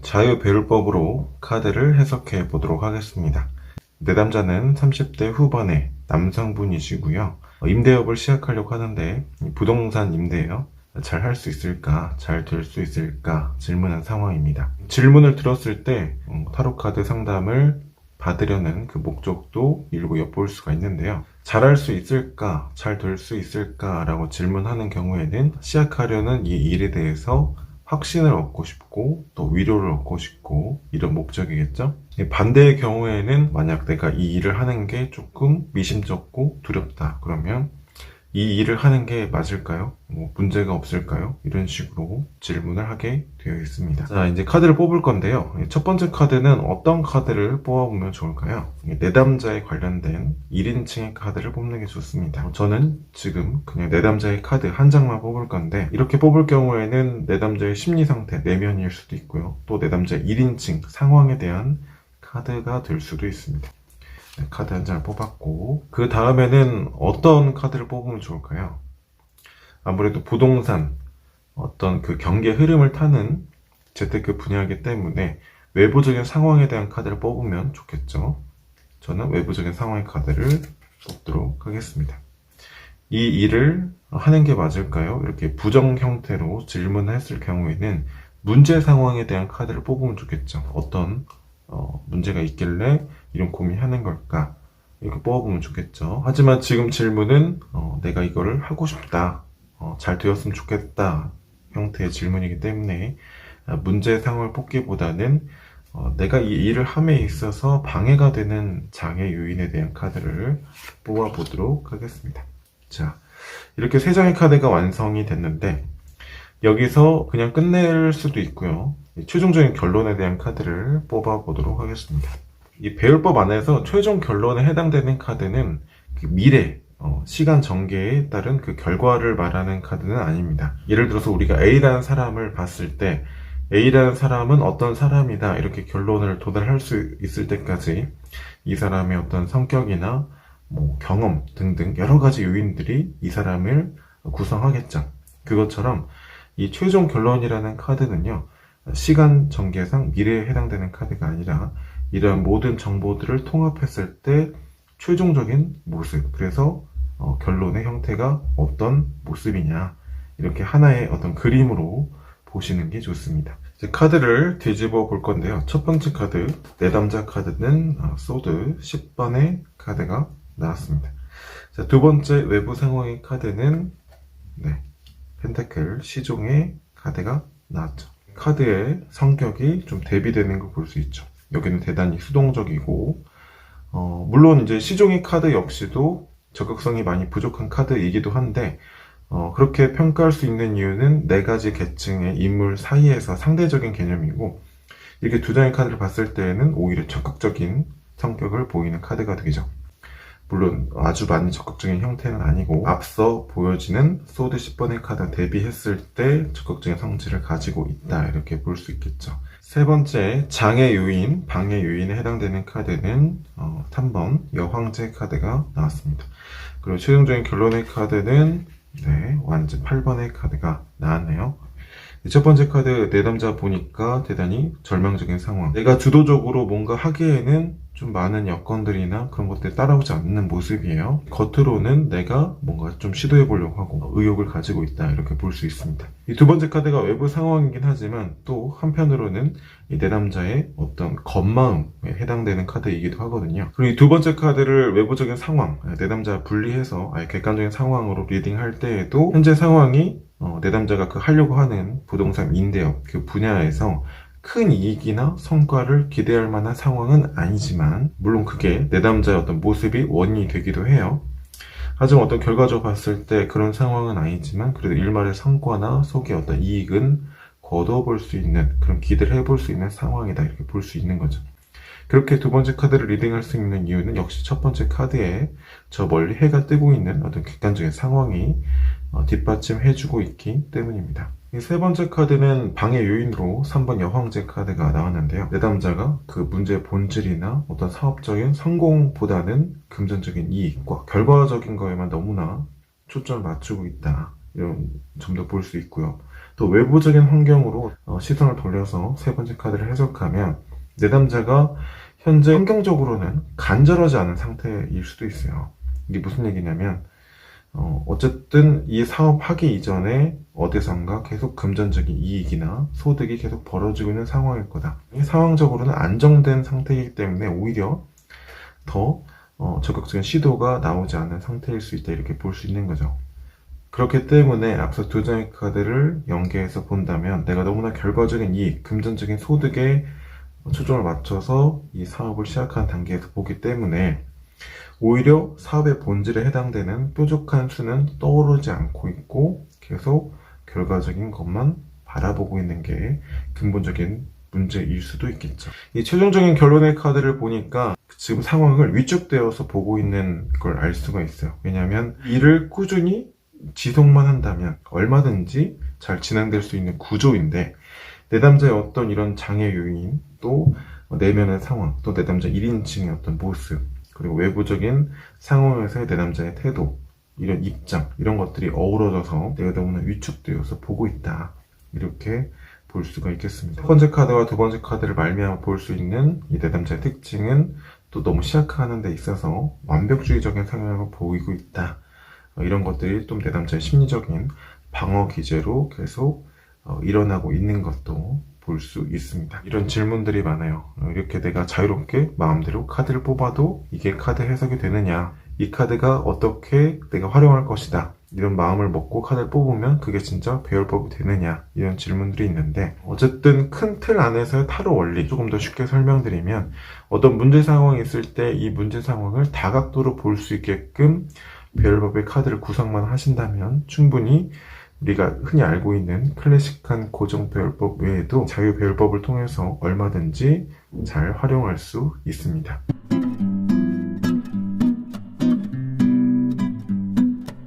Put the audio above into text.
자유배울법으로 카드를 해석해 보도록 하겠습니다. 내담자는 30대 후반의 남성분이시고요. 임대업을 시작하려고 하는데 부동산 임대예요. 잘 할 수 있을까? 잘 될 수 있을까? 질문한 상황입니다. 질문을 들었을 때 타로카드 상담을 받으려는 그 목적도 일부 엿볼 수가 있는데요. 잘할 수 있을까? 잘 될 수 있을까? 라고 질문하는 경우에는 시작하려는 이 일에 대해서 확신을 얻고 싶고 또 위로를 얻고 싶고 이런 목적이겠죠. 반대의 경우에는 만약 내가 이 일을 하는 게 조금 미심쩍고 두렵다 그러면 이 일을 하는 게 맞을까요? 문제가 없을까요? 이런 식으로 질문을 하게 되어 있습니다. 자, 이제 카드를 뽑을 건데요. 첫 번째 카드는 어떤 카드를 뽑아보면 좋을까요? 내담자에 관련된 1인칭의 카드를 뽑는 게 좋습니다. 저는 지금 그냥 내담자의 카드 한 장만 뽑을 건데 이렇게 뽑을 경우에는 내담자의 심리 상태, 내면일 수도 있고요. 또 내담자의 1인칭 상황에 대한 카드가 될 수도 있습니다. 카드 한 장을 뽑았고 그 다음에는 어떤 카드를 뽑으면 좋을까요? 아무래도 부동산 어떤 그 경기 흐름을 타는 재테크 분야이기 때문에 외부적인 상황에 대한 카드를 뽑으면 좋겠죠. 저는 외부적인 상황의 카드를 뽑도록 하겠습니다. 이 일을 하는 게 맞을까요? 이렇게 부정 형태로 질문했을 경우에는 문제 상황에 대한 카드를 뽑으면 좋겠죠. 어떤 문제가 있길래 이런 고민하는 걸까? 이렇게 뽑아보면 좋겠죠. 하지만 지금 질문은 내가 이거를 하고 싶다. 잘 되었으면 좋겠다. 형태의 질문이기 때문에 문제 상황을 뽑기보다는 내가 이 일을 함에 있어서 방해가 되는 장애 요인에 대한 카드를 뽑아보도록 하겠습니다. 자, 이렇게 세 장의 카드가 완성이 됐는데 여기서 그냥 끝낼 수도 있고요. 최종적인 결론에 대한 카드를 뽑아보도록 하겠습니다. 이 배울법 안에서 최종 결론에 해당되는 카드는 그 미래, 시간 전개에 따른 그 결과를 말하는 카드는 아닙니다. 예를 들어서 우리가 A라는 사람을 봤을 때 A라는 사람은 어떤 사람이다 이렇게 결론을 도달할 수 있을 때까지 이 사람의 어떤 성격이나 경험 등등 여러 가지 요인들이 이 사람을 구성하겠죠. 그것처럼 이 최종 결론이라는 카드는요, 시간 전개상 미래에 해당되는 카드가 아니라 이러한 모든 정보들을 통합했을 때 최종적인 모습, 그래서 결론의 형태가 어떤 모습이냐 이렇게 하나의 어떤 그림으로 보시는 게 좋습니다. 이제 카드를 뒤집어 볼 건데요. 첫 번째 카드, 내담자 카드는 소드 10번의 카드가 나왔습니다. 자, 두 번째 외부 상황의 카드는 펜타클 시종의 카드가 나왔죠. 카드의 성격이 좀 대비되는 걸 볼 수 있죠. 여기는 대단히 수동적이고 물론 이제 시종의 카드 역시도 적극성이 많이 부족한 카드이기도 한데 그렇게 평가할 수 있는 이유는 네 가지 계층의 인물 사이에서 상대적인 개념이고 이렇게 두 장의 카드를 봤을 때에는 오히려 적극적인 성격을 보이는 카드가 되죠. 물론 아주 많이 적극적인 형태는 아니고 앞서 보여지는 소드 10번의 카드 대비했을 때 적극적인 성질을 가지고 있다 이렇게 볼 수 있겠죠. 세 번째 장애 요인, 방해 요인에 해당되는 카드는 3번 여황제 카드가 나왔습니다. 그리고 최종적인 결론의 카드는 완전 8번의 카드가 나왔네요. 첫 번째 카드 내담자 보니까 대단히 절망적인 상황, 내가 주도적으로 뭔가 하기에는 좀 많은 여건들이나 그런 것들이 따라오지 않는 모습이에요. 겉으로는 내가 뭔가 좀 시도해 보려고 하고 의욕을 가지고 있다 이렇게 볼 수 있습니다. 이 두 번째 카드가 외부 상황이긴 하지만 또 한편으로는 이 내담자의 어떤 겉마음에 해당되는 카드이기도 하거든요. 그리고 이 두 번째 카드를 외부적인 상황, 내담자 분리해서 아예 객관적인 상황으로 리딩할 때에도 현재 상황이 내담자가 그 하려고 하는 부동산 임대업 그 분야에서 큰 이익이나 성과를 기대할 만한 상황은 아니지만 물론 그게 내담자의 어떤 모습이 원인이 되기도 해요. 하지만 어떤 결과적으로 봤을 때 그런 상황은 아니지만 그래도 일말의 성과나 속의 어떤 이익은 거둬볼 수 있는 그런 기대를 해볼 수 있는 상황이다 이렇게 볼 수 있는 거죠. 그렇게 두 번째 카드를 리딩할 수 있는 이유는 역시 첫 번째 카드에 저 멀리 해가 뜨고 있는 어떤 객관적인 상황이 뒷받침해주고 있기 때문입니다. 이 세 번째 카드는 방해 요인으로 3번 여황제 카드가 나왔는데요. 내담자가 그 문제의 본질이나 어떤 사업적인 성공보다는 금전적인 이익과 결과적인 거에만 너무나 초점을 맞추고 있다 이런 점도 볼 수 있고요. 또 외부적인 환경으로 시선을 돌려서 세 번째 카드를 해석하면 내담자가 현재 환경적으로는 간절하지 않은 상태일 수도 있어요. 이게 무슨 얘기냐면 어쨌든 이 사업하기 이전에 어디선가 계속 금전적인 이익이나 소득이 계속 벌어지고 있는 상황일 거다. 상황적으로는 안정된 상태이기 때문에 오히려 더 적극적인 시도가 나오지 않는 상태일 수 있다, 이렇게 볼 수 있는 거죠. 그렇기 때문에 앞서 두 장의 카드를 연계해서 본다면 내가 너무나 결과적인 이익, 금전적인 소득에 초점을 맞춰서 이 사업을 시작한 단계에서 보기 때문에 오히려 사업의 본질에 해당되는 뾰족한 수는 떠오르지 않고 있고 계속 결과적인 것만 바라보고 있는 게 근본적인 문제일 수도 있겠죠. 이 최종적인 결론의 카드를 보니까 지금 상황을 위축되어서 보고 있는 걸 알 수가 있어요. 왜냐하면 일을 꾸준히 지속만 한다면 얼마든지 잘 진행될 수 있는 구조인데 내담자의 어떤 이런 장애 요인, 또 내면의 상황, 또 내담자 1인칭의 어떤 모습, 그리고 외부적인 상황에서의 내담자의 태도, 이런 입장, 이런 것들이 어우러져서 내가 너무나 위축되어서 보고 있다, 이렇게 볼 수가 있겠습니다. 첫 번째 카드와 두 번째 카드를 말미암아 볼 수 있는 이 내담자의 특징은 또 너무 시작하는 데 있어서 완벽주의적인 성향을 보이고 있다, 이런 것들이 좀 내담자의 심리적인 방어 기제로 계속 일어나고 있는 것도 볼 수 있습니다. 이런 질문들이 많아요. 이렇게 내가 자유롭게 마음대로 카드를 뽑아도 이게 카드 해석이 되느냐, 이 카드가 어떻게 내가 활용할 것이다, 이런 마음을 먹고 카드를 뽑으면 그게 진짜 배열법이 되느냐, 이런 질문들이 있는데, 어쨌든 큰 틀 안에서의 타로 원리 조금 더 쉽게 설명드리면, 어떤 문제 상황이 있을 때 이 문제 상황을 다각도로 볼 수 있게끔 배열법의 카드를 구성만 하신다면 충분히 우리가 흔히 알고 있는 클래식한 고정 배열법 외에도 자유 배열법을 통해서 얼마든지 잘 활용할 수 있습니다.